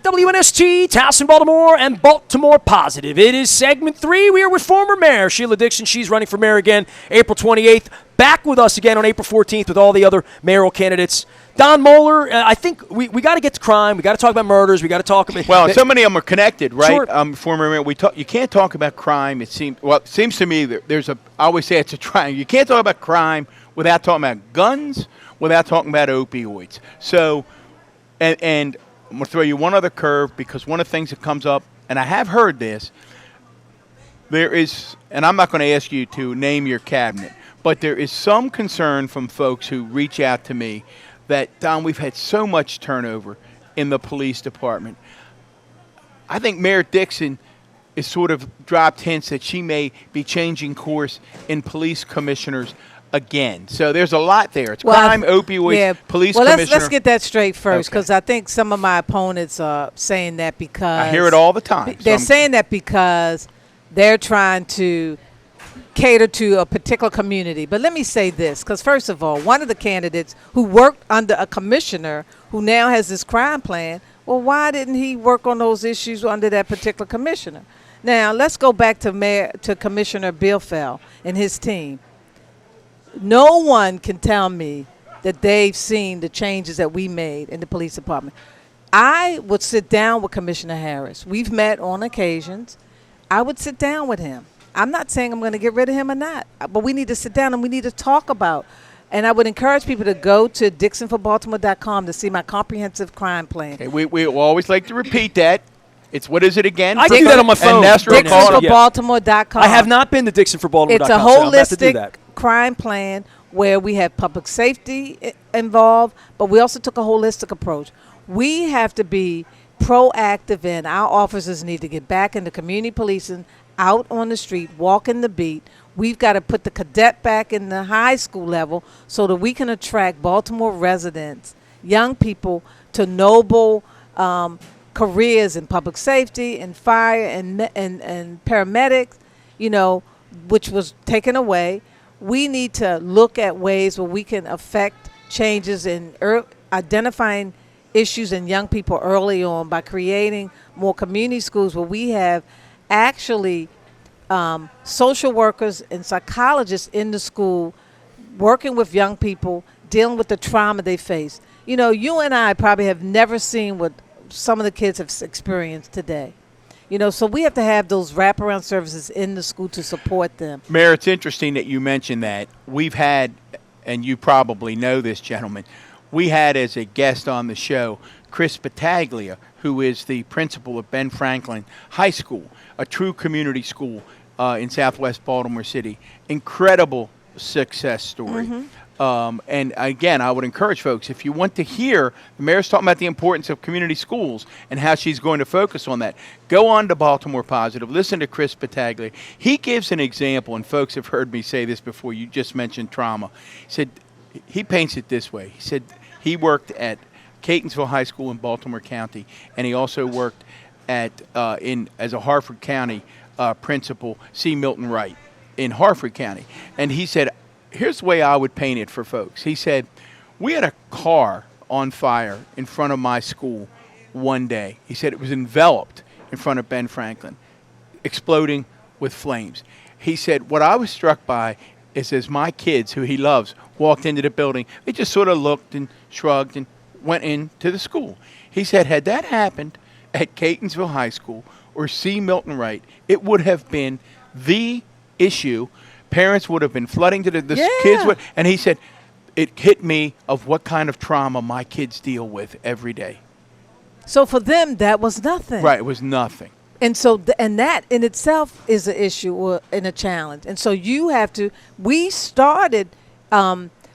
WNST, Towson, Baltimore, and Baltimore Positive. It is segment 3. We are with former Mayor Sheila Dixon. She's running for mayor again April 28th. Back with us again on April 14th with all the other mayoral candidates. Don Moeller, I think we got to get to crime. We got to talk about murders. We got to talk about. Well, so many of them are connected, right? Sure. Former mayor, you can't talk about crime. It seems to me that I always say it's a triangle. You can't talk about crime without talking about guns, without talking about opioids. So, and I'm going to throw you one other curve, because one of the things that comes up, and I have heard this, there is, and I'm not going to ask you to name your cabinet, but there is some concern from folks who reach out to me that, Don, we've had so much turnover in the police department. I think Mayor Dixon has sort of dropped hints that she may be changing course in police commissioners again. So there's a lot there. It's crime, opioids, police commissioner. Let's get that straight first, because I think some of my opponents are saying that because I hear it all the time. They're saying that because they're trying to cater to a particular community. But let me say this, because first of all, one of the candidates who worked under a commissioner who now has this crime plan, well, why didn't he work on those issues under that particular commissioner? Now, let's go back to Commissioner Bielfeld and his team. No one can tell me that they've seen the changes that we made in the police department. I would sit down with Commissioner Harris. We've met on occasions. I would sit down with him. I'm not saying I'm going to get rid of him or not, but we need to sit down and we need to talk about. And I would encourage people to go to DixonForBaltimore.com to see my comprehensive crime plan. Okay, we always like to repeat that. It's, what is it again? I do that on my phone. DixonForBaltimore.com. I have not been to DixonForBaltimore.com. It's a holistic crime plan where we have public safety involved, but we also took a holistic approach. We have to be proactive, and our officers need to get back into community policing, out on the street, walking the beat. We've got to put the cadet back in the high school level so that we can attract Baltimore residents, young people, to noble careers in public safety and fire and paramedics, which was taken away. We need to look at ways where we can affect changes in identifying issues in young people early on by creating more community schools where we have actually social workers and psychologists in the school working with young people, dealing with the trauma they face. You and I probably have never seen what some of the kids have experienced today. So we have to have those wraparound services in the school to support them. Mayor, it's interesting that you mentioned that. We've had, and you probably know this gentleman, we had as a guest on the show Kris Battaglia, who is the principal of Ben Franklin High School, a true community school in southwest Baltimore City. Incredible success story. Mm-hmm. And again, I would encourage folks, if you want to hear, the mayor's talking about the importance of community schools and how she's going to focus on that, go on to Baltimore Positive, listen to Kris Battaglia. He gives an example, and folks have heard me say this before, you just mentioned trauma. He paints it this way. He said he worked at Catonsville High School in Baltimore County, and he also worked at as a Harford County principal, C. Milton Wright, in Harford County. And he said, here's the way I would paint it for folks. He said, we had a car on fire in front of my school one day. He said it was enveloped in front of Ben Franklin, exploding with flames. He said, what I was struck by is as my kids, who he loves, walked into the building, they just sort of looked and shrugged and went into the school. He said, had that happened at Catonsville High School or C. Milton Wright, it would have been the issue. Parents would have been flooding to the kids. And he said, it hit me of what kind of trauma my kids deal with every day. So for them, that was nothing. Right, it was nothing. And so, and that in itself is an issue and a challenge. And so we started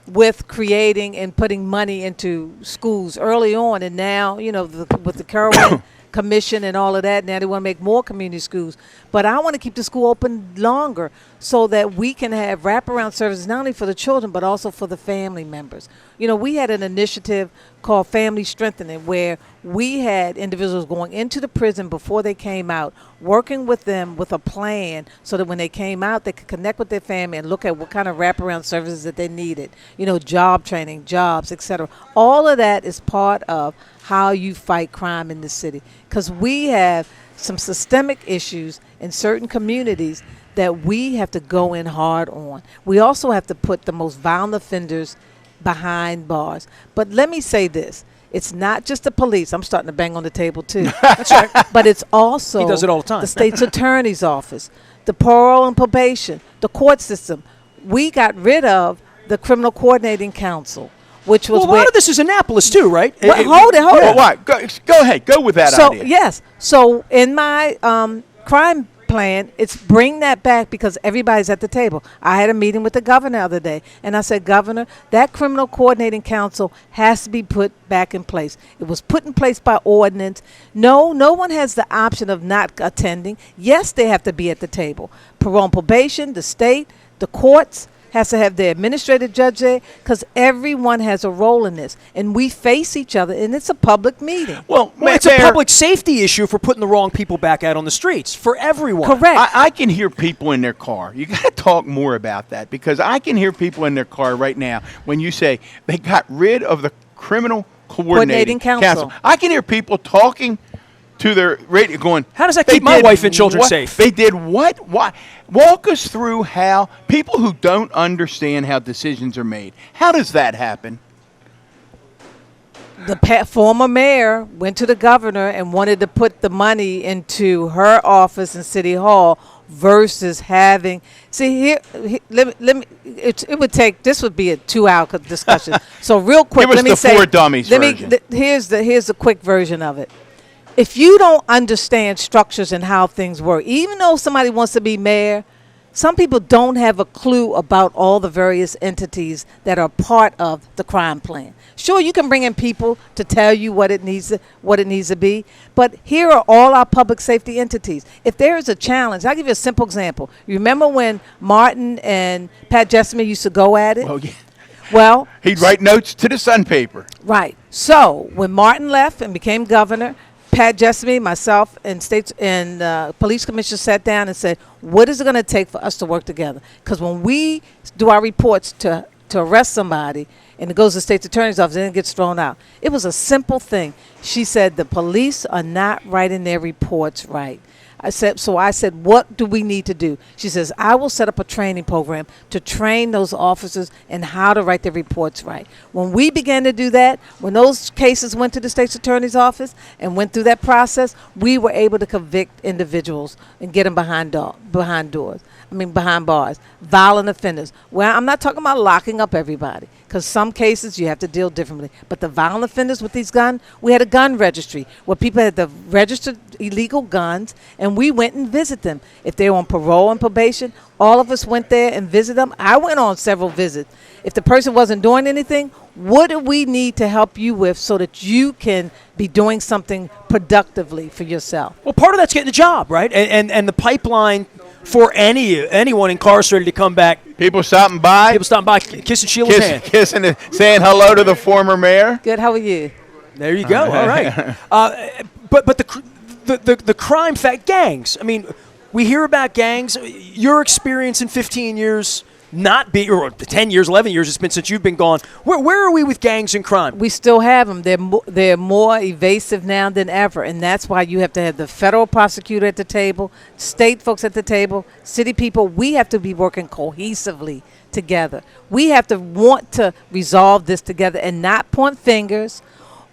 with creating and putting money into schools early on. And now, with the Kerwin Commission and all of that, now they want to make more community schools. But I want to keep the school open longer so that we can have wraparound services not only for the children but also for the family members. We had an initiative called Family Strengthening where we had individuals going into the prison before they came out, working with them with a plan so that when they came out, they could connect with their family and look at what kind of wraparound services that they needed, job training, jobs, etc. All of that is part of how you fight crime in this city, because we have some systemic issues in certain communities that we have to go in hard on. We also have to put the most violent offenders behind bars. But let me say this. It's not just the police. I'm starting to bang on the table, too. That's right. But it's also He does it all the time. the state's attorney's office, the parole and probation, the court system. We got rid of the Criminal Coordinating Council, which was Well, a lot of this is Annapolis, too, right? Well, hold it. Well, why? Go ahead. Go with that idea. Yes. So in my crime plan, it's bring that back because everybody's at the table. I had a meeting with the governor the other day, and I said, Governor, that Criminal Coordinating Council has to be put back in place. It was put in place by ordinance. No one has the option of not attending. Yes, they have to be at the table. Parole and probation, the state, the courts, has to have their administrative judge there because everyone has a role in this. And we face each other, and it's a public meeting. Well, it's a public safety issue for putting the wrong people back out on the streets for everyone. Correct. I can hear people in their car. You got to talk more about that because I can hear people in their car right now when you say they got rid of the Criminal Coordinating Council. I can hear people talking to their radio going, how does that keep my wife and children what? safe? They did what? Why? Walk us through how people who don't understand how decisions are made. How does that happen? The former mayor went to the governor and wanted to put the money into her office in City Hall versus having. See here, let me. It would take. This would be a 2-hour discussion. So real quick, Give us let me the say. four dummies version. Here's the quick version of it. If you don't understand structures and how things work, even though somebody wants to be mayor, some people don't have a clue about all the various entities that are part of the crime plan. Sure, you can bring in people to tell you what it needs to be, but here are all our public safety entities. If there is a challenge, I'll give you a simple example. You remember when Martin and Pat Jessamine used to go at it? Well, yeah. Well, He'd write notes to the Sun paper. right. So when Martin left and became governor, Pat Jessamine, myself, and police commissioner sat down and said, what is it going to take for us to work together? Because when we do our reports to arrest somebody and it goes to the state's attorney's office and it gets thrown out, it was a simple thing. She said, the police are not writing their reports right. I said, what do we need to do? She says, I will set up a training program to train those officers in how to write their reports right. When we began to do that, when those cases went to the state's attorney's office and went through that process, we were able to convict individuals and get them behind bars, violent offenders. Well, I'm not talking about locking up everybody, because some cases you have to deal differently. But the violent offenders with these guns, we had a gun registry where people had to register illegal guns, and we went and visit them. If they were on parole and probation, all of us went there and visited them. I went on several visits. If the person wasn't doing anything, what do we need to help you with so that you can be doing something productively for yourself? Well, part of that's getting a job, right? And the pipeline for anyone incarcerated to come back. People stopping by, kissing Sheila's hand. kissing, saying hello to the former mayor. Good, how are you? There you go. All right. But the crime fact, gangs. I mean, we hear about gangs. Your experience in 15 years, or 10 years, 11 years it's been since you've been gone. Where are we with gangs and crime? We still have them. They're more evasive now than ever, and that's why you have to have the federal prosecutor at the table, state folks at the table, city people. We have to be working cohesively together. We have to want to resolve this together and not point fingers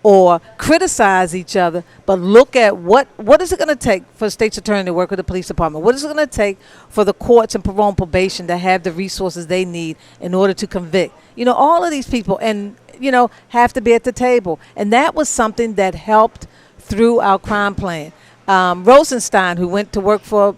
or criticize each other, but look at what is it going to take for the state's attorney to work with the police department? What is it going to take for the courts and parole and probation to have the resources they need in order to convict? All of these people have to be at the table. And that was something that helped through our crime plan. Rosenstein, who went to work for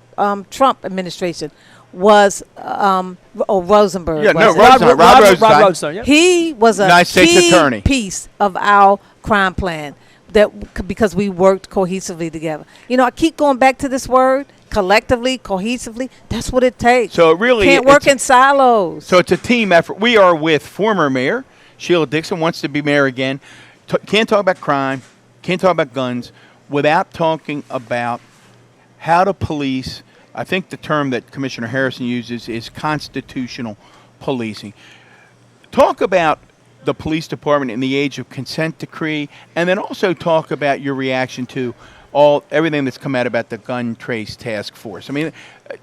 Trump administration, was Rosenberg. Yeah, was Rosenstein. Rob Rosenstein. Yeah. He was a United States key attorney. piece of our crime plan because we worked cohesively together. I keep going back to this word, collectively, cohesively. That's what it takes. So it really can't work in silos. So it's a team effort. We are with former mayor Sheila Dixon, wants to be mayor again. Can't talk about crime, can't talk about guns without talking about how to police. I think the term that Commissioner Harrison uses is constitutional policing. Talk about the police department in the age of consent decree, and then also talk about your reaction to everything that's come out about the gun trace task force. I mean,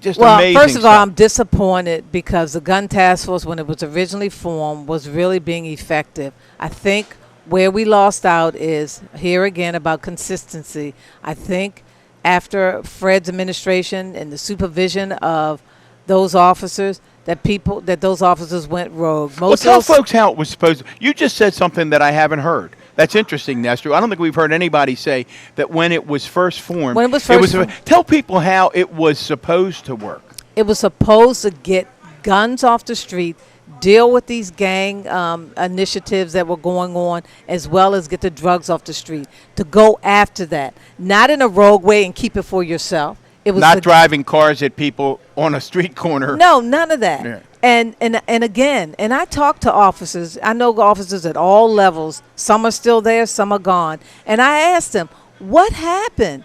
just amazing first of all, stuff. I'm disappointed because the gun task force, when it was originally formed, was really being effective. I think where we lost out is here again about consistency. I think after Fred's administration and the supervision of those officers, that those officers went rogue. Tell folks how it was supposed to. You just said something that I haven't heard. That's interesting, Nestor. I don't think we've heard anybody say that when it was first formed. Tell people how it was supposed to work. It was supposed to get guns off the street, deal with these gang initiatives that were going on, as well as get the drugs off the street. To go after that, not in a rogue way and keep it for yourself. It was not driving cars at people on a street corner. No, none of that. Yeah. And again, I talk to officers. I know officers at all levels. Some are still there, some are gone. And I asked them, what happened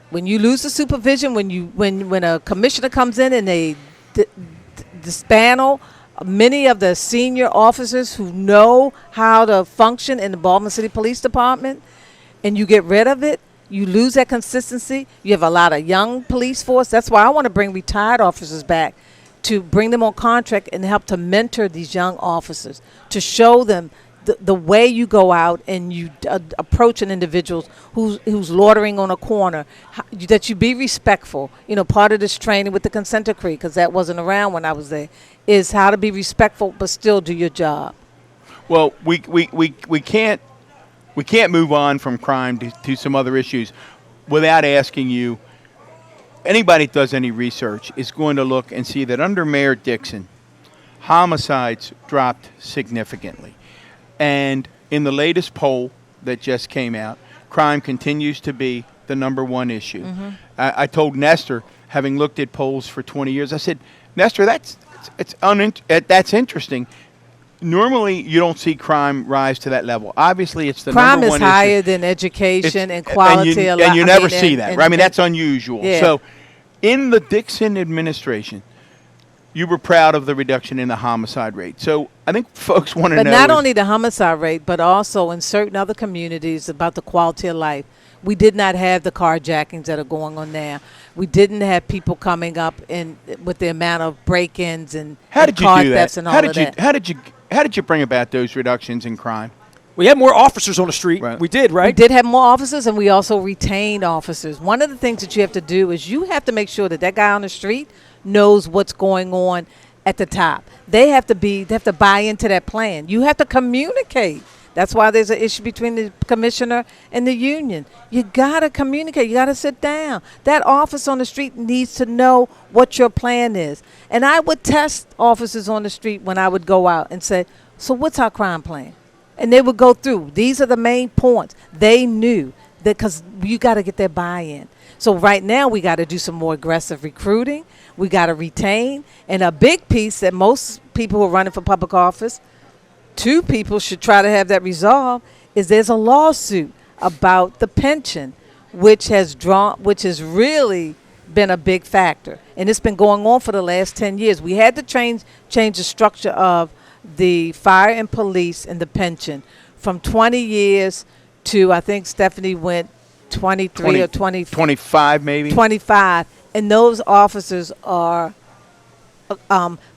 when you lose the supervision? When a commissioner comes in and they dispanel many of the senior officers who know how to function in the Baltimore City Police Department, and you get rid of it. You lose that consistency. You have a lot of young police force. That's why I want to bring retired officers back, to bring them on contract and help to mentor these young officers, to show them the way you go out and you approach an individual who's loitering on a corner, that you be respectful. Part of this training with the consent decree, because that wasn't around when I was there, is how to be respectful but still do your job. Well, we can't move on from crime to some other issues without asking you. Anybody that does any research is going to look and see that under Mayor Dixon, homicides dropped significantly. And in the latest poll that just came out, crime continues to be the number one issue. Mm-hmm. I told Nestor, having looked at polls for 20 years, I said, Nestor, that's interesting. Normally, you don't see crime rise to that level. Obviously, it's the crime number one issue. Crime is higher than education and quality of life. And you never see that, right? I mean, that's unusual. Yeah. So, in the Dixon administration, you were proud of the reduction in the homicide rate. So, I think folks want to know. But not only the homicide rate, but also in certain other communities about the quality of life. We did not have the carjackings that are going on now. We didn't have people coming up with the amount of break-ins and car thefts and all of that. How did you bring about those reductions in crime? We had more officers on the street. Right. We did, right? We did have more officers, and we also retained officers. One of the things that you have to do is you have to make sure that guy on the street knows what's going on at the top. They have to buy into that plan. You have to communicate. That's why there's an issue between the commissioner and the union. You got to communicate. You got to sit down. That officer on the street needs to know what your plan is. And I would test officers on the street when I would go out and say, so what's our crime plan? And they would go through. These are the main points. They knew that, because you got to get their buy-in. So right now we got to do some more aggressive recruiting. We got to retain. And a big piece that most people who are running for public office, two people should try to have that resolved, is there's a lawsuit about the pension, which has really been a big factor. And it's been going on for the last 10 years. We had to change the structure of the fire and police and the pension from 20 years to, I think Stephanie went 23 or 25 maybe. 25. And those officers are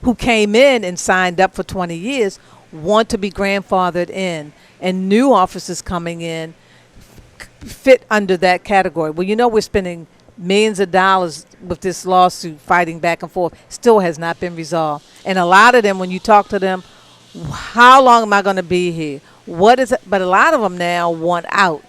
who came in and signed up for 20 years want to be grandfathered in, and new officers coming in fit under that category. Well, we're spending millions of dollars with this lawsuit fighting back and forth. Still has not been resolved. And a lot of them, when you talk to them, how long am I going to be here? What is it? But a lot of them now want out.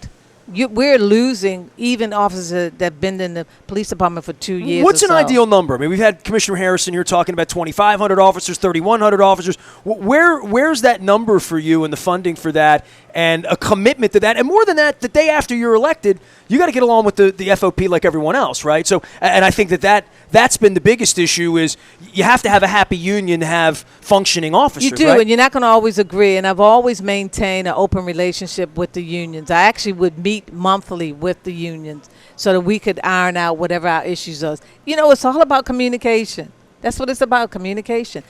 We're losing even officers that have been in the police department for 2 years. What's an ideal number? I mean, we've had Commissioner Harrison here talking about 2,500 officers, 3,100 officers. Where's that number for you and the funding for that and a commitment to that? And more than that, the day after you're elected, you got to get along with the FOP like everyone else, right? So, and I think that's been the biggest issue is you have to have a happy union to have functioning officers. You do, right? And you're not going to always agree. And I've always maintained an open relationship with the unions. I actually would meet monthly with the unions so that we could iron out whatever our issues are. It's all about communication. That's what it's about, communication.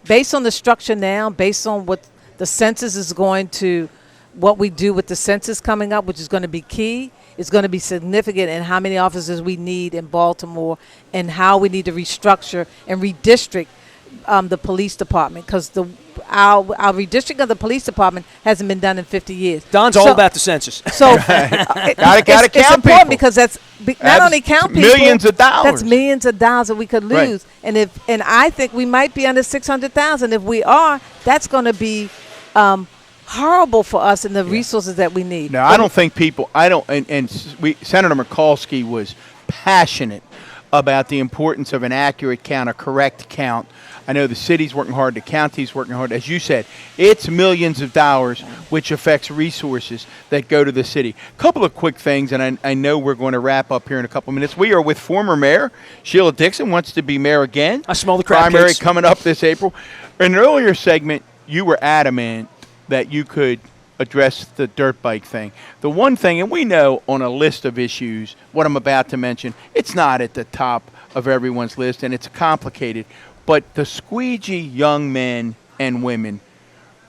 Based on the structure now, based on what The census is going to, what we do with the census coming up, which is going to be key, is going to be significant in how many officers we need in Baltimore and how we need to restructure and redistrict the police department, because our redistricting of the police department hasn't been done in 50 years. Don's all about the census. So gotta it's count important people. because that's not only count people, millions of dollars. That's millions of dollars that we could lose. Right. And I think we might be under 600,000. If we are, that's going to be horrible for us and the resources that we need. No, I don't think people. I don't. And Senator Mikulski was passionate about the importance of an accurate count, a correct count. I know the city's working hard, the county's working hard. As you said, it's millions of dollars, which affects resources that go to the city. A couple of quick things, and I know we're going to wrap up here in a couple of minutes. We are with former mayor Sheila Dixon, wants to be mayor again. I smell the crab primary cakes. coming up this April. In an earlier segment, you were adamant that you could address the dirt bike thing. The one thing, and we know on a list of issues, what I'm about to mention, it's not at the top of everyone's list, and it's complicated. But the squeegee young men and women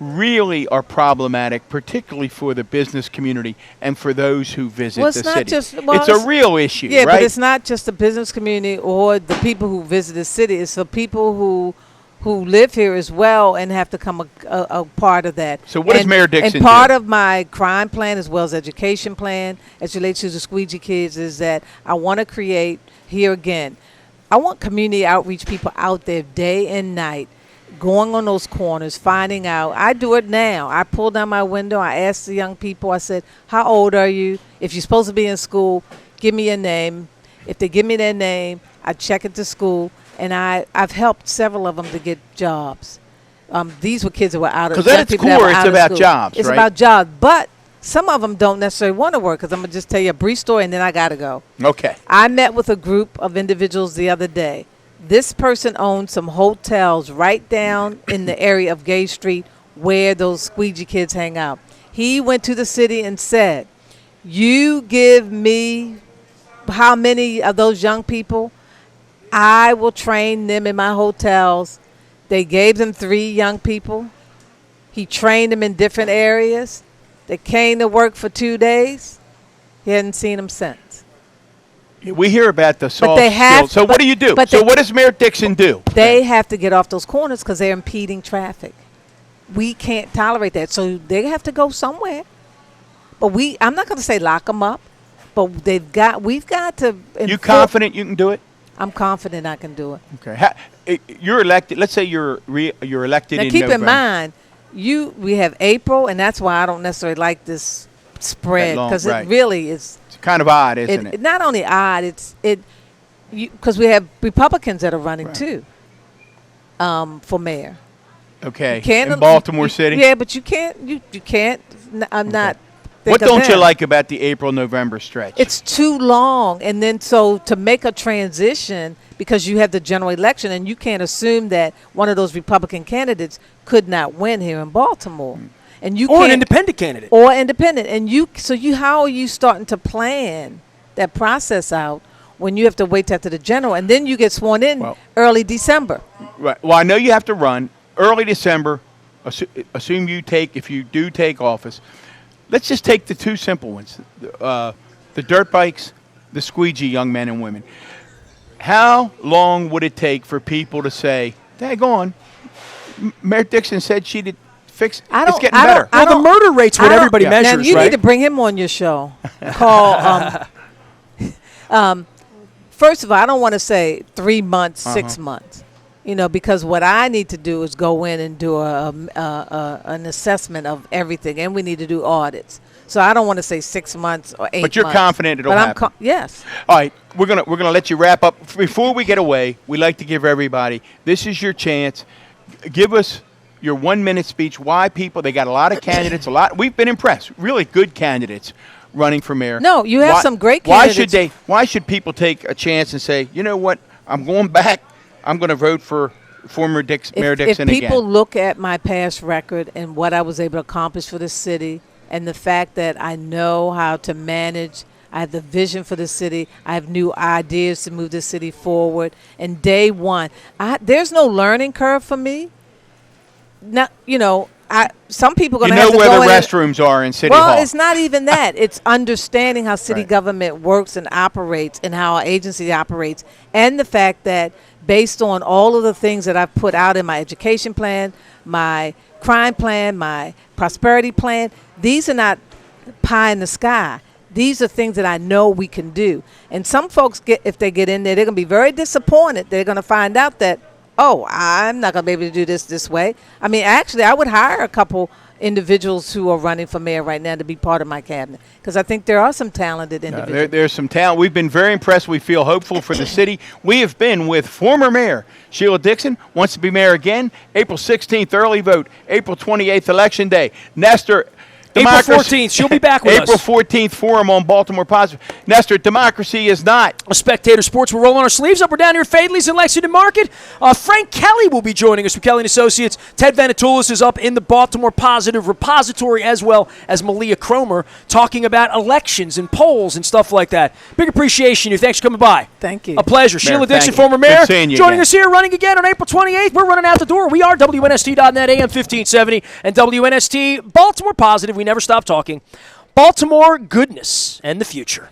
really are problematic, particularly for the business community and for those who visit the city. It's a real issue, yeah, right? but it's not just the business community or the people who visit the city. It's the people who live here as well and have to come a part of that. So what does Mayor Dixon And part of my crime plan as well as education plan as relates to the squeegee kids is that I want to create, here again, I want community outreach people out there day and night, going on those corners, finding out. I do it now. I pull down my window. I ask the young people, I said, how old are you? If you're supposed to be in school, give me your name. If they give me their name, I check into school. And I've helped several of them to get jobs. These were kids that were out of school. Because at its core, it's about jobs, It's right? about jobs. But some of them don't necessarily want to work, because I'm going to just tell you a brief story and then I got to go. Okay. I met with a group of individuals the other day. This person owned some hotels right down in the area of Gay Street where those squeegee kids hang out. He went to the city and said, you give me how many of those young people, I will train them in my hotels. They gave them 3 young people. He trained them in different areas. They came to work for 2 days. He hadn't seen them since. We hear about the soft they have- skills. So but- what do you do? but So they- what does Mayor Dixon do? They have to get off those corners because they're impeding traffic. We can't tolerate that. So they have to go somewhere. But I'm not going to say lock them up, but we've got to. You confident you can do it? I'm confident I can do it. Okay. You're elected. Let's say you're elected Now in keep November. in mind, we have April, and that's why I don't necessarily like this spread, because right. it really is. It's kind of odd, isn't it? Not only odd, because we have Republicans that are running too, for mayor. Okay. Can't In Baltimore City. Yeah, but you can't. You can't. I'm not. What think of don't you them. like about the April-November stretch? It's too long, and then so to make a transition, because you have the general election, and you can't assume that one of those Republican candidates could not win here in Baltimore, and you Or can't, an independent candidate. or independent, and how are you starting to plan that process out when you have to wait till after the general, and then you get sworn in early December? Right. Well, I know you have to run early December. Assume if you do take office. Let's just take the 2 simple ones, the dirt bikes, the squeegee young men and women. How long would it take for people to say, daggone, Mayor Dixon said she did fix it. It's getting better. Well, the murder rate's what everybody measures, Now, you right? need to bring him on your show. Call. First of all, I don't want to say 3 months, 6 months. Because what I need to do is go in and do an assessment of everything, and we need to do audits. So I don't want to say 6 months or 8 months. But you're confident it'll happen. Yes. All right, we're gonna let you wrap up. Before we get away, we like to give everybody, this is your chance. Give us your 1-minute speech. Why people? They got a lot of candidates. We've been impressed. Really good candidates running for mayor. No, you have some great candidates. Why should people take a chance and say, you know what? I'm going back. I'm going to vote for former Mayor Dixon again. If people look at my past record and what I was able to accomplish for the city, and the fact that I know how to manage, I have the vision for the city, I have new ideas to move the city forward, and day one, there's no learning curve for me. Now, some people are You going to have know to where go the in restrooms are in City Hall. Well, it's not even that. It's understanding how city Right. government works and operates and how our agency operates, and the fact that based on all of the things that I've put out in my education plan, my crime plan, my prosperity plan, these are not pie in the sky. These are things that I know we can do. And some folks, if they get in there, they're going to be very disappointed. They're going to find out that, oh, I'm not going to be able to do this way. I mean, actually, I would hire a couple individuals who are running for mayor right now to be part of my cabinet, because I think there are some talented individuals. There's some talent. We've been very impressed. We feel hopeful for the city. We have been with former mayor Sheila Dixon, wants to be mayor again. April 16th, early vote. April 28th, election day. Nestor, April 14th, she'll be back with April us. 14th, forum on Baltimore Positive. Nestor, democracy is not A Spectator Sports. We're rolling our sleeves up. We're down here at Fadley's in Lexington Market. Frank Kelly will be joining us from Kelly & Associates. Ted Venetoulis is up in the Baltimore Positive repository, as well as Malia Cromer, talking about elections and polls and stuff like that. Big appreciation to you. Thanks for coming by. Thank you. A pleasure. Mayor, Sheila thank Dixon, you. former Good mayor, seeing you joining again. us here, running again on April 28th. We're running out the door. We are WNST.net, AM 1570, and WNST Baltimore Positive. We never stop talking Baltimore goodness and the future.